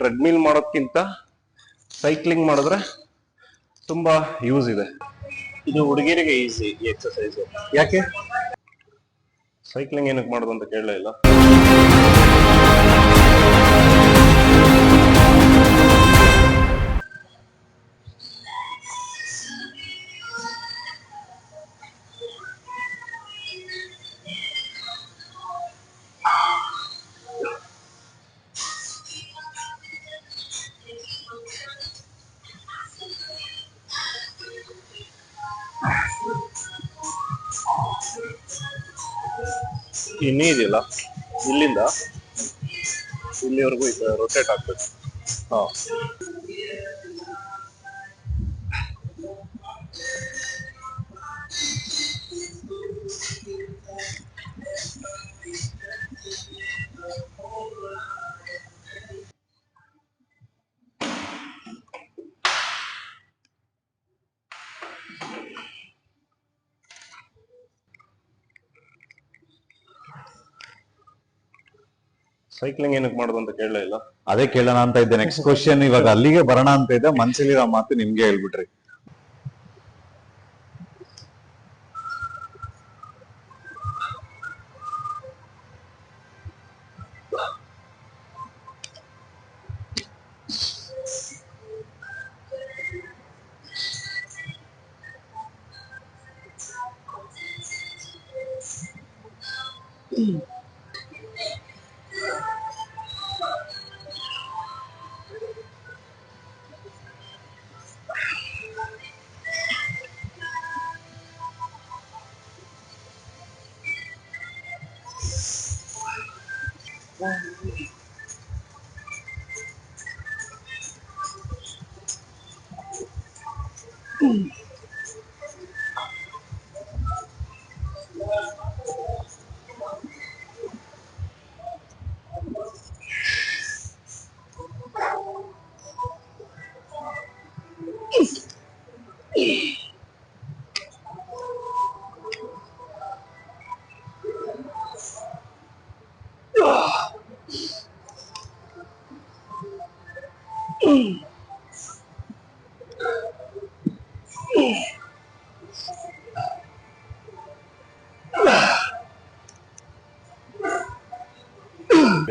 Treadmill ಮಾಡೋಕ್ಕಿಂತ cycling ಮಾಡಿದ್ರೆ ತುಂಬಾ ಯೂಸ್ ಇದೆ. ಇದು ಹುಡುಗಿರಿಗೆ ಈಸಿ ಈ ಎಕ್ಸರ್ಸೈಸ್. ಯಾಕೆ ಸೈಕ್ಲಿಂಗ್ ಏನಕ್ಕೆ ಮಾಡೋದು ಅಂತ ಕೇಳಲೇ ಇಲ್ಲ. ಇನ್ನೇ ಇದೆಯಲ್ಲ, ಇಲ್ಲಿಂದ ಇಲ್ಲಿವರೆಗೂ ರೊಟೇಟ್ ಆಗ್ಬೇಕು. ಹಾ, ಸೈಕ್ಲಿಂಗ್ ಏನಕ್ಕೆ ಮಾಡೋದು ಅಂತ ಕೇಳಲೇ ಇಲ್ಲ. ಅದೇ ಕೇಳೋಣ ಅಂತ ಇದ್ದೆ. ನೆಕ್ಸ್ಟ್ ಕ್ವಶನ್ ಇವಾಗ ಅಲ್ಲಿಗೆ ಬರೋಣ ಅಂತ ಇದ್ದೆ, ಮನ್ಸಲ್ಲಿರೋ ಮಾತು ನಿಮ್ಗೆ ಹೇಳ್ಬಿಟ್ರಿ.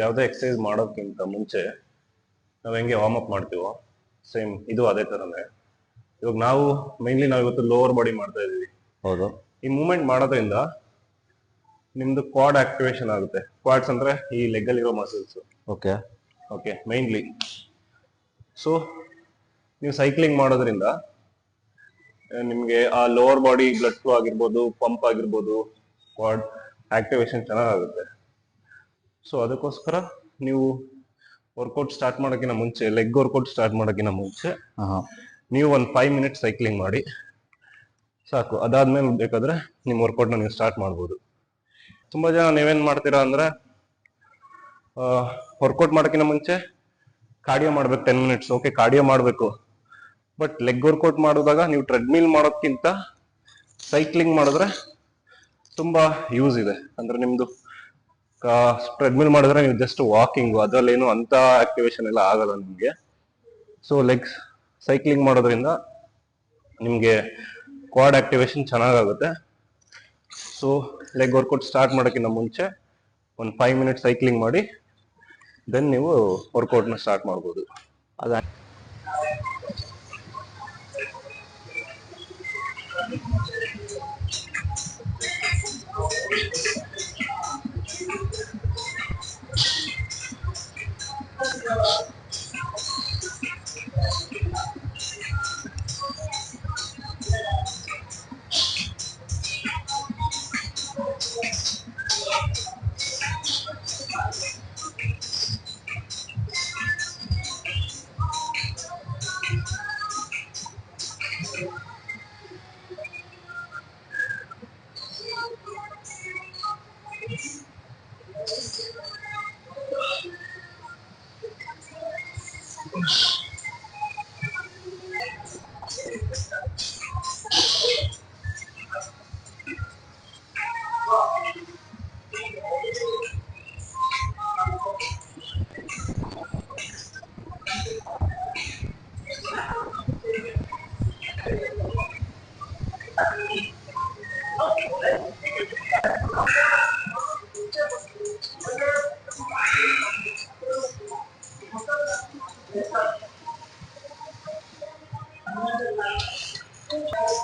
ಯಾವುದೇ ಎಕ್ಸಸೈಸ್ ಮಾಡೋಕ್ಕಿಂತ ಮುಂಚೆ ನಾವು ಹೆಂಗೆ ವಾರ್ಮ್ ಅಪ್ ಮಾಡ್ತೀವೋ ಸೇಮ್ ಇದು ಅದೇ ತರನೇ. ಇವಾಗ ನಾವು ಇವತ್ತು ಲೋವರ್ ಬಾಡಿ ಮಾಡ್ತಾ ಇದೀವಿ. ಹೌದು. ಈ ಮೂವ್ಮೆಂಟ್ ಮಾಡೋದ್ರಿಂದ ನಿಮ್ದು ಕ್ವಾಡ್ ಆಕ್ಟಿವೇಶನ್ ಆಗುತ್ತೆ. ಕ್ವಾಡ್ಸ್ ಅಂದ್ರೆ ಈ ಲೆಗ್ ಅಲ್ಲಿರೋ muscles. Okay okay, mainly. So ನೀವು ಸೈಕ್ಲಿಂಗ್ ಮಾಡೋದ್ರಿಂದ ನಿಮ್ಗೆ ಆ ಲೋವರ್ ಬಾಡಿ ಬ್ಲಡ್ ಫ್ಲೋ ಆಗಿರ್ಬೋದು, ಪಂಪ್ ಆಗಿರ್ಬೋದು, ಕ್ವಾಡ್ ಆಕ್ಟಿವೇಶನ್ ಚೆನ್ನಾಗುತ್ತೆ. ಸೊ ಅದಕ್ಕೋಸ್ಕರ ನೀವು ವರ್ಕೌಟ್ ಸ್ಟಾರ್ಟ್ ಮಾಡೋಕ್ಕಿಂತ ಮುಂಚೆ, ಲೆಗ್ ವರ್ಕೌಟ್ ಸ್ಟಾರ್ಟ್ ಮಾಡೋಕ್ಕಿಂತ ಮುಂಚೆ ನೀವು ಒಂದು 5 ಮಿನಿಟ್ಸ್ ಸೈಕ್ಲಿಂಗ್ ಮಾಡಿ ಸಾಕು. ಅದಾದ್ಮೇಲೆ ಬೇಕಾದ್ರೆ ನಿಮ್ಮ ವರ್ಕೌಟ್ನ ನೀವು ಸ್ಟಾರ್ಟ್ ಮಾಡ್ಬೋದು. ತುಂಬಾ ಜನ ನೀವೇನ್ ಮಾಡ್ತೀರಾ ಅಂದ್ರೆ ವರ್ಕೌಟ್ ಮಾಡೋಕ್ಕಿಂತ ಮುಂಚೆ ಕಾರ್ಡಿಯೋ ಮಾಡ್ಬೇಕು 10 ಮಿನಿಟ್ಸ್. ಓಕೆ, ಕಾರ್ಡಿಯೋ ಮಾಡಬೇಕು. ಬಟ್ ಲೆಗ್ ವರ್ಕೌಟ್ ಮಾಡಿದಾಗ ನೀವು ಟ್ರೆಡ್ಮಿಲ್ ಮಾಡೋಕ್ಕಿಂತ ಸೈಕ್ಲಿಂಗ್ ಮಾಡಿದ್ರೆ ತುಂಬಾ ಯೂಸ್ ಇದೆ. ಅಂದ್ರೆ ನಿಮ್ದು ಟ್ರೆಡ್ಮಿಲ್ ಮಾಡಿದ್ರೆ ನೀವು ಜಸ್ಟ್ ವಾಕಿಂಗ್, ಅದ್ರಲ್ಲೇನು ಅಂತ ಆಕ್ಟಿವೇಶನ್ ಎಲ್ಲ ಆಗಲ್ಲ ನಿಮ್ಗೆ. ಸೊ ಸೈಕ್ಲಿಂಗ್ ಮಾಡೋದ್ರಿಂದ ನಿಮ್ಗೆ ಕ್ವಾಡ್ ಆಕ್ಟಿವೇಶನ್ ಚೆನ್ನಾಗುತ್ತೆ. ಸೊ ಲೆಗ್ ವರ್ಕೌಟ್ ಸ್ಟಾರ್ಟ್ ಮಾಡೋಕ್ಕಿಂತ ಮುಂಚೆ ಒಂದು 5 ಮಿನಿಟ್ಸ್ ಸೈಕ್ಲಿಂಗ್ ಮಾಡಿ ದೆನ್ ನೀವು ವರ್ಕೌಟ್ನ ಸ್ಟಾರ್ಟ್ ಮಾಡ್ಬೋದು. ಅದ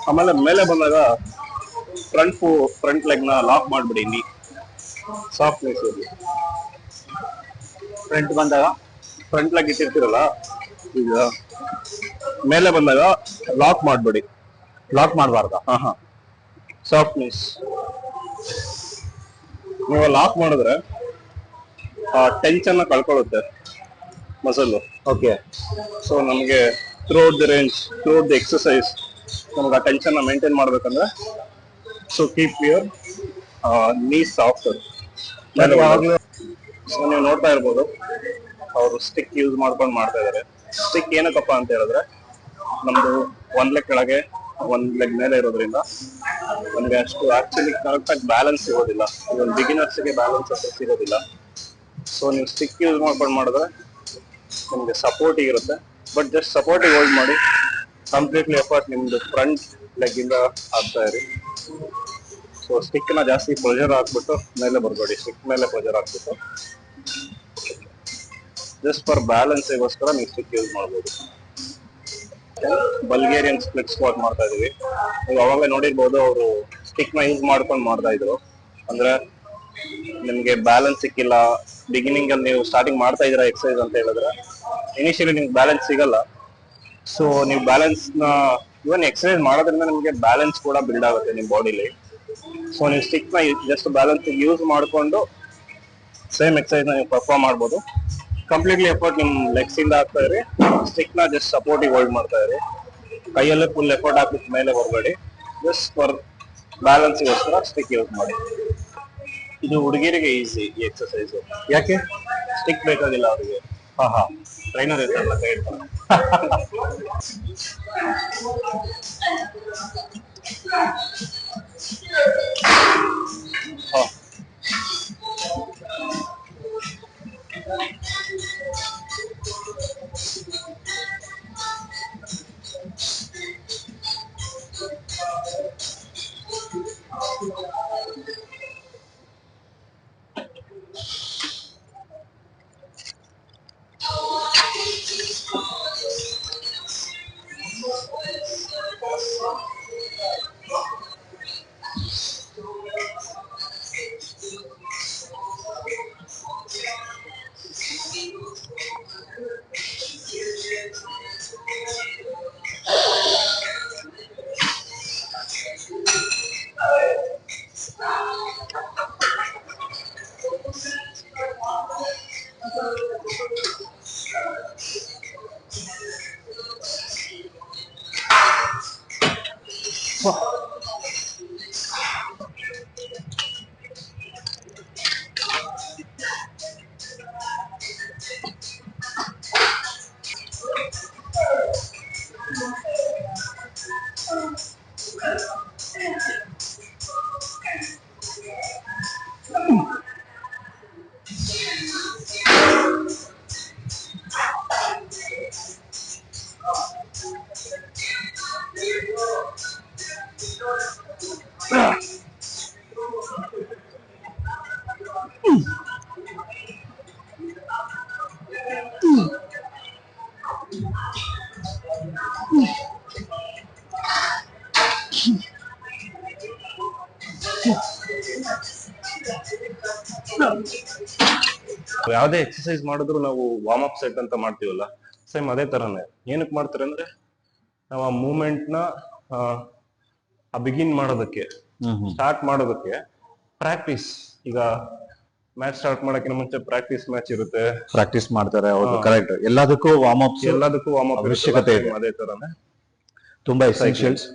ಆಮೇಲೆ ಮೇಲೆ ಬಂದಾಗ ಫ್ರಂಟ್ ಲೆಗ್ ನ ಲಾಕ್ ಮಾಡ್ಬಿಡಿ ನೀ ಸಾಫ್ಟ್ನೆಸ್ ಇರಲಿ. ಫ್ರಂಟ್ ಬಂದಾಗ ಫ್ರಂಟ್ ಲೆಗ್ ಇಟ್ಟಿರ್ತೀರಲ್ಲ, ಈಗ ಮೇಲೆ ಬಂದಾಗ ಲಾಕ್ ಮಾಡ್ಬಿಡಿ. ಲಾಕ್ ಮಾಡಬಾರ್ದ? ಹಾ ಸಾಫ್ಟ್ನೆಸ್. ನೀವು ಲಾಕ್ ಮಾಡಿದ್ರೆ ಟೆನ್ಷನ್ ಕಳ್ಕೊಳ್ಳುತ್ತೆ ಮಸಲ್. ಓಕೆ. ಸೊ ನಮಗೆ throughout the range, throughout the exercise ನಮ್ಗೆ ಆ ಟೆನ್ಷನ್ ಮೇಂಟೈನ್ ಮಾಡ್ಬೇಕಂದ್ರೆ, ಸೊ ಕೀಪ್ ಯುವರ್ ನೀ ಸಾಫ್ಟ್. ಸೊ ನೀವು ನೋಡ್ತಾ ಇರ್ಬೋದು ಅವರು ಸ್ಟಿಕ್ ಯೂಸ್ ಮಾಡ್ಕೊಂಡು ಮಾಡ್ತಾ ಇದಾರೆ. ಸ್ಟಿಕ್ ಏನಕ್ಕಪ್ಪ ಅಂತ ಹೇಳಿದ್ರೆ, ನಮ್ದು ಒಂದ್ ಲೆಗ್ ಕೆಳಗೆ ಒಂದ್ ಲೆಗ್ ಮೇಲೆ ಇರೋದ್ರಿಂದ ನಮ್ಗೆ ಅಷ್ಟು ಆಕ್ಚುಲಿ ಕರೆಕ್ಟ್ ಆಗಿ ಬ್ಯಾಲೆನ್ಸ್ ಸಿಗೋದಿಲ್ಲ. ಒಂದು ಬಿಗಿನರ್ಸ್ಗೆ ಬ್ಯಾಲೆನ್ಸ್ ಅಂತ ಸಿಗೋದಿಲ್ಲ. ಸೊ ನೀವು ಸ್ಟಿಕ್ ಯೂಸ್ ಮಾಡ್ಕೊಂಡು ಮಾಡಿದ್ರೆ ನಿಮ್ಗೆ ಸಪೋರ್ಟಿಗೆ ಇರುತ್ತೆ. ಬಟ್ ಜಸ್ಟ್ ಸಪೋರ್ಟಿಗೆ ಹೋಲ್ಡ್ ಮಾಡಿ, ಕಂಪ್ಲೀಟ್ಲಿ ಎಫರ್ಟ್ ನಿಮ್ದು ಫ್ರಂಟ್ ಲೆಗ್ ಇಂದ ಹಾಕ್ತಾ ಇರಿ. ಸೊ ಸ್ಟಿಕ್ ನ ಜಾಸ್ತಿ ಪ್ರೆಷರ್ ಹಾಕ್ಬಿಟ್ಟು ಮೇಲೆ ಬರ್ಬೇಡಿ. ಸ್ಟಿಕ್ ಮೇಲೆ ಪ್ರೆಷರ್ ಹಾಕ್ಬಿಟ್ಟು ಜಸ್ಟ್ ಫಾರ್ ಬ್ಯಾಲೆನ್ಸ್ಗೋಸ್ಕರ ನೀವು ಸ್ಟಿಕ್ ಯೂಸ್ ಮಾಡ್ಬೋದು. ಬಲ್ಗೇರಿಯನ್ ಸ್ಪ್ಲಿಟ್ ಸ್ಕ್ವಾಟ್ ಮಾಡ್ತಾ ಇದೀವಿ. ನೀವು ಅವಾಗ ನೋಡಿರ್ಬೋದು, ಅವರು ಸ್ಟಿಕ್ ನ ಯೂಸ್ ಮಾಡ್ಕೊಂಡು ಮಾಡ್ತಾ ಇದ್ರು. ಅಂದ್ರೆ ನಿಮ್ಗೆ ಬ್ಯಾಲೆನ್ಸ್ ಸಿಕ್ಕಿಲ್ಲ, ಬಿಗಿನಿಂಗ್ ಅಲ್ಲಿ ನೀವು ಸ್ಟಾರ್ಟಿಂಗ್ ಮಾಡ್ತಾ ಇದೀರಾ ಎಕ್ಸಸೈಸ್ ಅಂತ ಹೇಳಿದ್ರೆ ಇನಿಷಿಯಲಿ ನಿಮ್ಗೆ ಬ್ಯಾಲೆನ್ಸ್ ಸಿಗಲ್ಲ. ಸೊ ನೀವು ಬ್ಯಾಲೆನ್ಸ್ ನ ಇವನ್ ಎಕ್ಸಸೈಸ್ ಮಾಡೋದ್ರಿಂದ ನಿಮ್ಗೆ ಬ್ಯಾಲೆನ್ಸ್ ಕೂಡ ಬಿಲ್ಡ್ ಆಗುತ್ತೆ ನಿಮ್ ಬಾಡಿಲಿ. ಸೊ ನೀವು ಸ್ಟಿಕ್ ನ ಜಸ್ಟ್ ಬ್ಯಾಲೆನ್ಸ್ ಯೂಸ್ ಮಾಡ್ಕೊಂಡು ಸೇಮ್ ಎಕ್ಸಸೈಸ್ ನ ನೀವು ಪರ್ಫಾರ್ಮ್ ಮಾಡ್ಬೋದು. ಕಂಪ್ಲೀಟ್ಲಿ ಎಫರ್ಟ್ ನಿಮ್ ಲೆಗ್ಸ್ ಇಂದ ಹಾಕ್ತಾ ಇರಿ. ಸ್ಟಿಕ್ ನ ಜಸ್ಟ್ ಸಪೋರ್ಟಿಗೆ ಹೋಲ್ಡ್ ಮಾಡ್ತಾ ಇರಿ. ಕೈಯಲ್ಲೇ ಫುಲ್ ಎಫರ್ಟ್ ಹಾಕ್ಬಿಟ್ಟು ಮೇಲೆ ಬರಬೇಡಿ. ಜಸ್ಟ್ ಫಾರ್ ಬ್ಯಾಲೆನ್ಸ್ಗೋಸ್ಕರ ಸ್ಟಿಕ್ ಯೂಸ್ ಮಾಡಿ. ಇದು ಹುಡುಗಿರಿಗೆ ಈಸಿ ಈ ಎಕ್ಸಸೈಸ್. ಯಾಕೆ? ಸ್ಟಿಕ್ ಬೇಕಾಗಿಲ್ಲ ಅವರಿಗೆ. ಹಾ. ಟ್ರೈನರ್ ಇರ್ತಾರಲ್ಲ ಕೈ ಹಿಡ್ಕೊಂಡು. ಯಾವುದೇ ಎಕ್ಸಸೈಸ್ ಮಾಡಿದ್ರು ನಾವು ವಾರ್ಮ್ ಅಪ್ ಸೆಟ್ ಅಂತ ಮಾಡ್ತೀವಲ್ಲ, ಸೇಮ್ ಅದೇ ತರನೇ. ಏನಕ್ಕೆ ಮಾಡ್ತಾರೆ ಅಂದ್ರೆ, ನಾವು ಆ ಮೂವ್ಮೆಂಟ್ ನ ಬಿಗಿನ್ ಮಾಡೋದಕ್ಕೆ, ಸ್ಟಾರ್ಟ್ ಮಾಡೋದಕ್ಕೆ ಪ್ರಾಕ್ಟೀಸ್. ಈಗ ಮ್ಯಾಚ್ ಸ್ಟಾರ್ಟ್ ಮಾಡಕ್ಕೆ ಮುಂಚೆ ಪ್ರಾಕ್ಟೀಸ್ ಮ್ಯಾಚ್ ಇರುತ್ತೆ, ಪ್ರಾಕ್ಟೀಸ್ ಮಾಡ್ತಾರೆ. ಹೌದು, ಕರೆಕ್ಟ್. ಎಲ್ಲದಕ್ಕೂ ವಾರ್ಮ್ ಅಪ್ ವಾರ್ಮ್ ಅಪ್ ಅವಶ್ಯಕತೆ ಇದೆ. ಅದೇ ತರನೇ ತುಂಬಾ ಎಸೆನ್ಷಿಯಲ್ಸ್.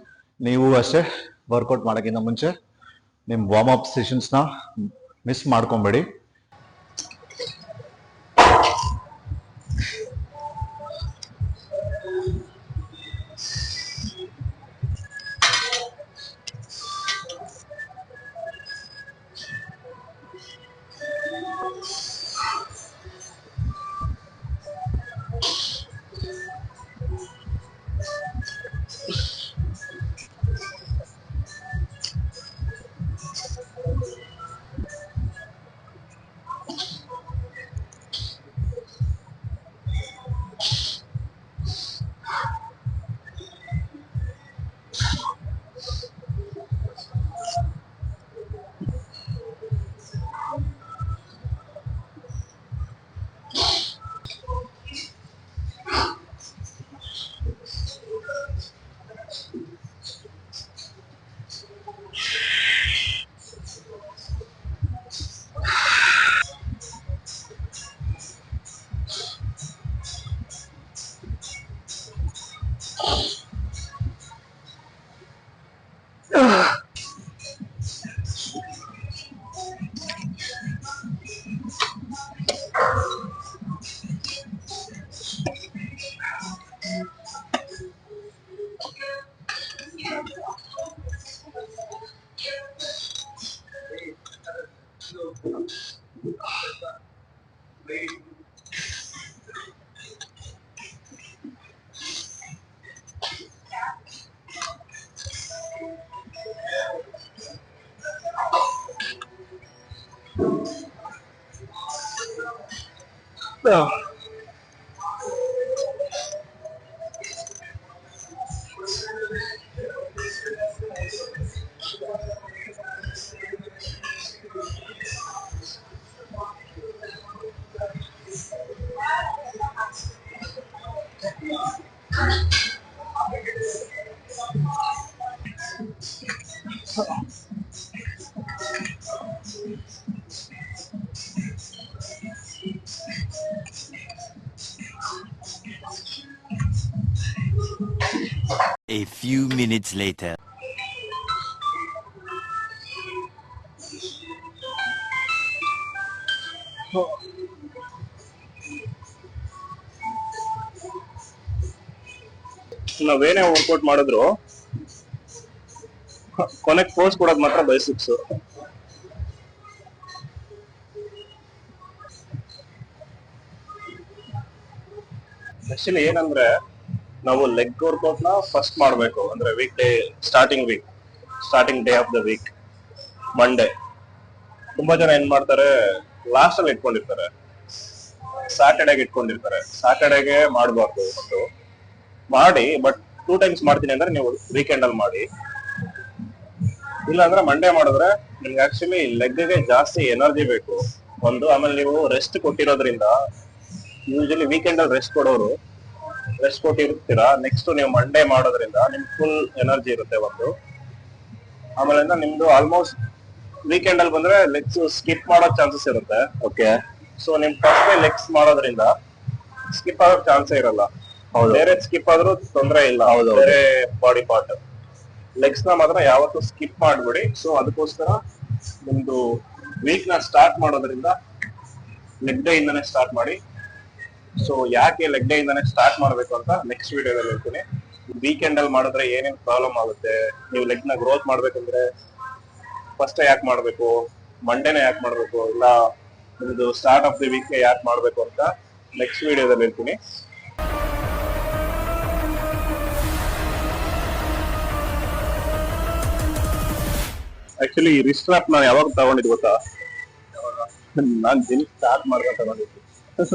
ನೀವು ಅಷ್ಟೇ ವರ್ಕೌಟ್ ಮಾಡೋಕ್ಕಿಂತ ಮುಂಚೆ ನಿಮ್ ವಾರ್ಮ್ ಅಪ್ ಸೆಷನ್ಸ್ ನ ಮಿಸ್ ಮಾಡ್ಕೊಂಬೇಡಿ. A few minutes later. ನಾವೇನೇ ವರ್ಕೌಟ್ ಮಾಡಿದ್ರು ಕೊನೆಗೆ ಫೋರ್ಸ್ ಕೊಡೋದು ಮಾತ್ರ ಬೈಸಿಪ್ಸ್. ಆಕ್ಚುಲಿ ಏನಂದ್ರೆ ನಾವು ಲೆಗ್ ವರ್ಕೌಟ್ ನ ಫಸ್ಟ್ ಮಾಡ್ಬೇಕು, ಅಂದ್ರೆ starting day of the week, Monday. ತುಂಬಾ ಜನ ಏನ್ ಮಾಡ್ತಾರೆ, ಲಾಸ್ಟ್ ಅಲ್ಲಿ ಇಟ್ಕೊಂಡಿರ್ತಾರೆ, ಸ್ಯಾಟರ್ಡೇಗೆ ಇಟ್ಕೊಂಡಿರ್ತಾರೆ. ಸ್ಯಾಟರ್ಡೇಗೆ ಮಾಡಬಾರ್ದು ಒಂದು ಮಾಡಿ, ಬಟ್ 2 times ಮಾಡ್ತೀನಿ ಅಂದ್ರೆ ನೀವು ವೀಕೆಂಡ್ ಅಲ್ಲಿ ಮಾಡಿ. ಇಲ್ಲ ಅಂದ್ರೆ ಮಂಡೇ ಮಾಡಿದ್ರೆ ನಿಮ್ಗೆ ಆಕ್ಚುಲಿ ಲೆಗ್ಗೆ ಜಾಸ್ತಿ ಎನರ್ಜಿ ಬೇಕು ಒಂದು. ಆಮೇಲೆ ನೀವು ರೆಸ್ಟ್ ಕೊಟ್ಟಿರೋದ್ರಿಂದ, ಯೂಶಲಿ ವೀಕೆಂಡ್ ಅಲ್ಲಿ ರೆಸ್ಟ್ ಕೊಟ್ಟಿರ್ತೀರಾ, ನೆಕ್ಸ್ಟ್ ನೀವು ಮಂಡೇ ಮಾಡೋದ್ರಿಂದ ನಿಮ್ಗೆ ಫುಲ್ ಎನರ್ಜಿ ಇರುತ್ತೆ ಒಂದು. ಆಮೇಲೆ ನಿಮ್ದು ಆಲ್ಮೋಸ್ಟ್ ವೀಕೆಂಡ್ ಅಲ್ಲಿ ಬಂದ್ರೆ ಲೆಗ್ಸ್ ಸ್ಕಿಪ್ ಮಾಡೋ ಚಾನ್ಸಸ್ ಇರುತ್ತೆ. ಓಕೆ. ಸೊ ನಿಮ್ ಫಸ್ಟ್ ಡೇ ಲೆಗ್ಸ್ ಮಾಡೋದ್ರಿಂದ ಸ್ಕಿಪ್ ಆಗೋ ಚಾನ್ಸೇ ಇರಲ್ಲ. ಬೇರೆ ಸ್ಕಿಪ್ ಆದ್ರೂ ತೊಂದರೆ ಇಲ್ಲ, ಬೇರೆ ಬಾಡಿ ಪಾರ್ಟ್. ಲೆಗ್ಸ್ ನ ಮಾತ್ರ ಯಾವತ್ತೂ ಸ್ಕಿಪ್ ಮಾಡ್ಬಿಡಿ. ಸೊ ಅದಕ್ಕೋಸ್ಕರ ನಿಮ್ದು ವೀಕ್ ನ ಸ್ಟಾರ್ಟ್ ಮಾಡೋದ್ರಿಂದ ಲೆಗ್ ಡೇ ಇಂದಾನೆ ಸ್ಟಾರ್ಟ್ ಮಾಡಿ. ಸೊ ಯಾಕೆ ಲೆಗ್ ಡೇ ಇಂದಾನೆ ಸ್ಟಾರ್ಟ್ ಮಾಡ್ಬೇಕು ಅಂತ ನೆಕ್ಸ್ಟ್ ವಿಡಿಯೋದಲ್ಲಿ ಹೇಳ್ತೀನಿ. ವೀಕೆಂಡ್ ಅಲ್ಲಿ ಮಾಡಿದ್ರೆ ಏನೇನ್ ಪ್ರಾಬ್ಲಮ್ ಆಗುತ್ತೆ, ನೀವು ಲೆಗ್ ನ ಗ್ರೋತ್ ಮಾಡ್ಬೇಕಂದ್ರೆ ಫಸ್ಟ್ ಯಾಕೆ ಮಾಡ್ಬೇಕು, ಮಂಡೇನೆ ಯಾಕೆ ಮಾಡ್ಬೇಕು, ಇಲ್ಲ ನಿಮ್ದು ಸ್ಟಾರ್ಟ್ ಆಫ್ ದಿ ವೀಕ್ ಯಾಕೆ ಮಾಡ್ಬೇಕು ಅಂತ ನೆಕ್ಸ್ಟ್ ವಿಡಿಯೋದಲ್ಲಿ ಹೇಳ್ತೀನಿ. ಆಕ್ಚುಲಿ ರಿಸ್ಟ್ ಸ್ಟ್ರಾಪ್ ನಾನು ಯಾವಾಗ ತಗೊಂಡಿದ್ದು ಗೊತ್ತಾ, ನಾನ್ ಜಿಮ್ ಸ್ಟಾರ್ಟ್ ಮಾಡ್ಬೇಕು ತಗೊಂಡಿದ್ದು.